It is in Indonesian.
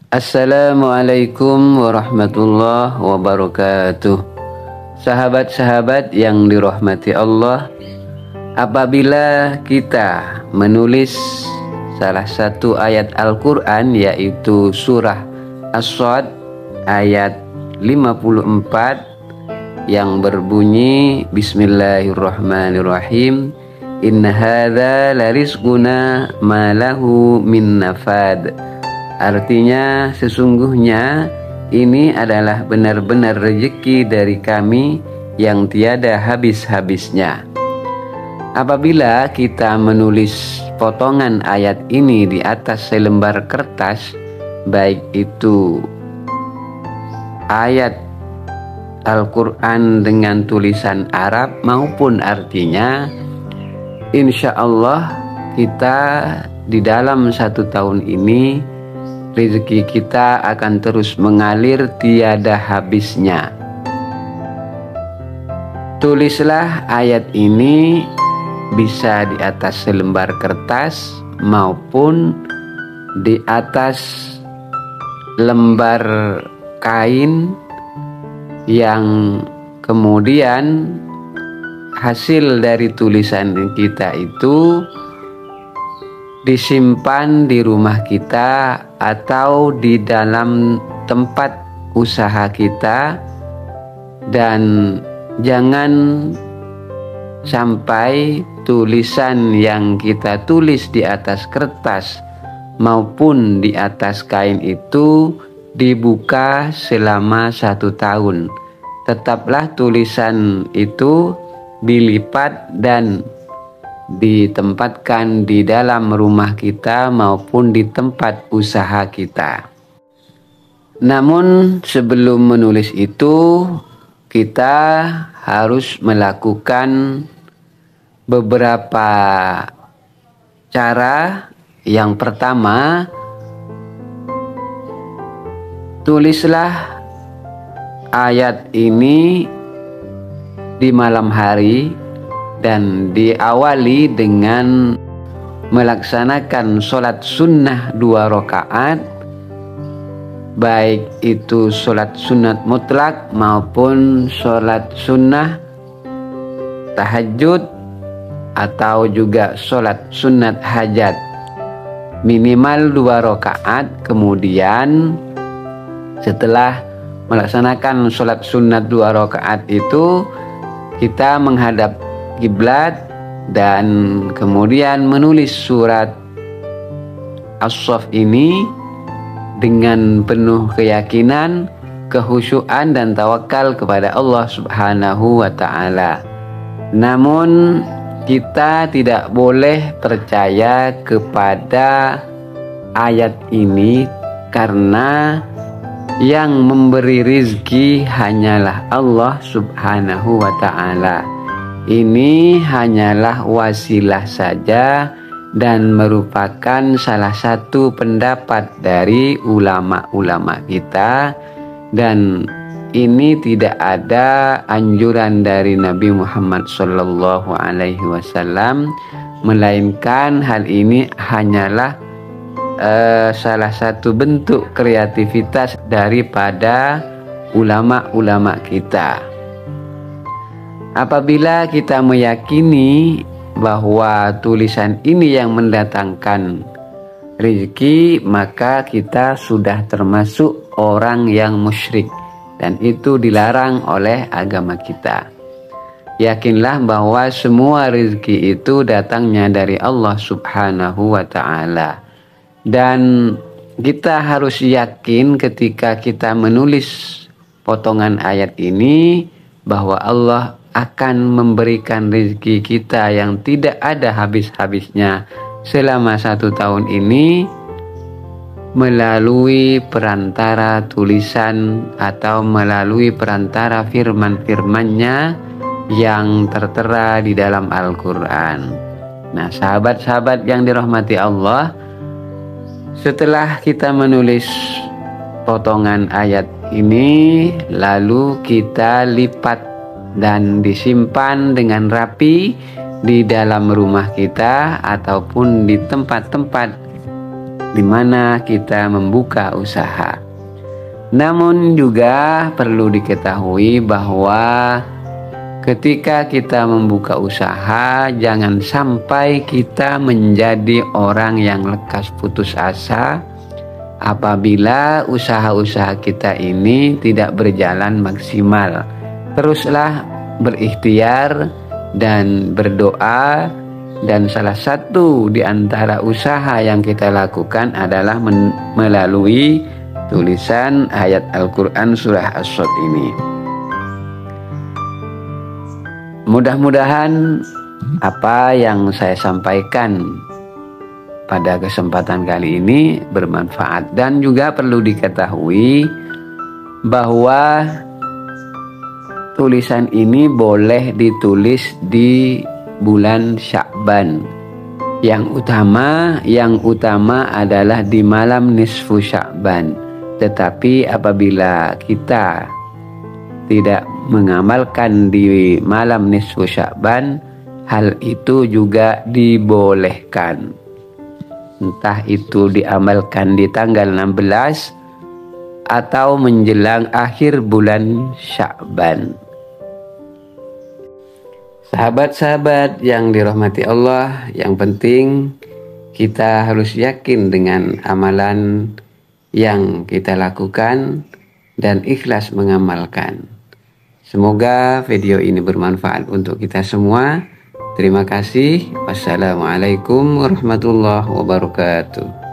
Assalamualaikum warahmatullahi wabarakatuh. Sahabat-sahabat yang dirahmati Allah, apabila kita menulis salah satu ayat Al-Quran, yaitu surah As-Sad ayat 54 yang berbunyi Bismillahirrahmanirrahim, Inna hadza larizquna ma lahu min nafad. Artinya, sesungguhnya ini adalah benar-benar rezeki dari kami yang tiada habis-habisnya. Apabila kita menulis potongan ayat ini di atas selembar kertas, baik itu ayat Al-Quran dengan tulisan Arab maupun artinya, insya Allah kita di dalam 1 tahun ini rezeki kita akan terus mengalir tiada habisnya. Tulislah ayat ini bisa di atas selembar kertas maupun di atas lembar kain yang kemudian hasil dari tulisan kita itu disimpan di rumah kita atau di dalam tempat usaha kita, dan jangan sampai tulisan yang kita tulis di atas kertas maupun di atas kain itu dibuka selama 1 tahun. Tetaplah tulisan itu dilipat dan ditempatkan di dalam rumah kita maupun di tempat usaha kita. Namun sebelum menulis itu, kita harus melakukan beberapa cara. Yang pertama, tulislah ayat ini di malam hari dan diawali dengan melaksanakan sholat sunnah 2 rakaat, baik itu sholat sunat mutlak maupun sholat sunnah tahajud atau juga sholat sunat hajat, minimal 2 rakaat. Kemudian setelah melaksanakan sholat sunat 2 rakaat itu, kita menghadap kiblat dan kemudian menulis surat As-Saff ini dengan penuh keyakinan, kehusyuan dan tawakal kepada Allah Subhanahu wa ta'ala. Namun kita tidak boleh percaya kepada ayat ini, karena yang memberi rizki hanyalah Allah Subhanahu wa ta'ala. Ini hanyalah wasilah saja dan merupakan salah satu pendapat dari ulama-ulama kita, dan ini tidak ada anjuran dari Nabi Muhammad SAW, melainkan hal ini hanyalah salah satu bentuk kreativitas daripada ulama-ulama kita. Apabila kita meyakini bahwa tulisan ini yang mendatangkan rezeki, maka kita sudah termasuk orang yang musyrik, dan itu dilarang oleh agama kita. Yakinlah bahwa semua rezeki itu datangnya dari Allah Subhanahu wa ta'ala, dan kita harus yakin ketika kita menulis potongan ayat ini bahwa Allah akan memberikan rezeki kita yang tidak ada habis-habisnya selama 1 tahun ini, melalui perantara tulisan atau melalui perantara firman-firmannya yang tertera di dalam Al-Quran. Nah, sahabat-sahabat yang dirahmati Allah, setelah kita menulis potongan ayat ini, lalu kita lipat dan disimpan dengan rapi di dalam rumah kita ataupun di tempat-tempat di mana kita membuka usaha. Namun juga perlu diketahui bahwa ketika kita membuka usaha, jangan sampai kita menjadi orang yang lekas putus asa apabila usaha-usaha kita ini tidak berjalan maksimal. Teruslah berikhtiar dan berdoa, dan salah satu di antara usaha yang kita lakukan adalah melalui tulisan ayat Al-Quran surah As-Sod ini. Mudah-mudahan apa yang saya sampaikan pada kesempatan kali ini bermanfaat, dan juga perlu diketahui bahwa tulisan ini boleh ditulis di bulan Sya'ban. Yang utama adalah di malam nisfu Sya'ban. Tetapi apabila kita tidak mengamalkan di malam nisfu Sya'ban, hal itu juga dibolehkan. Entah itu diamalkan di tanggal 16 atau menjelang akhir bulan Sya'ban. Sahabat-sahabat yang dirahmati Allah, yang penting kita harus yakin dengan amalan yang kita lakukan dan ikhlas mengamalkan. Semoga video ini bermanfaat untuk kita semua. Terima kasih. Wassalamualaikum warahmatullahi wabarakatuh.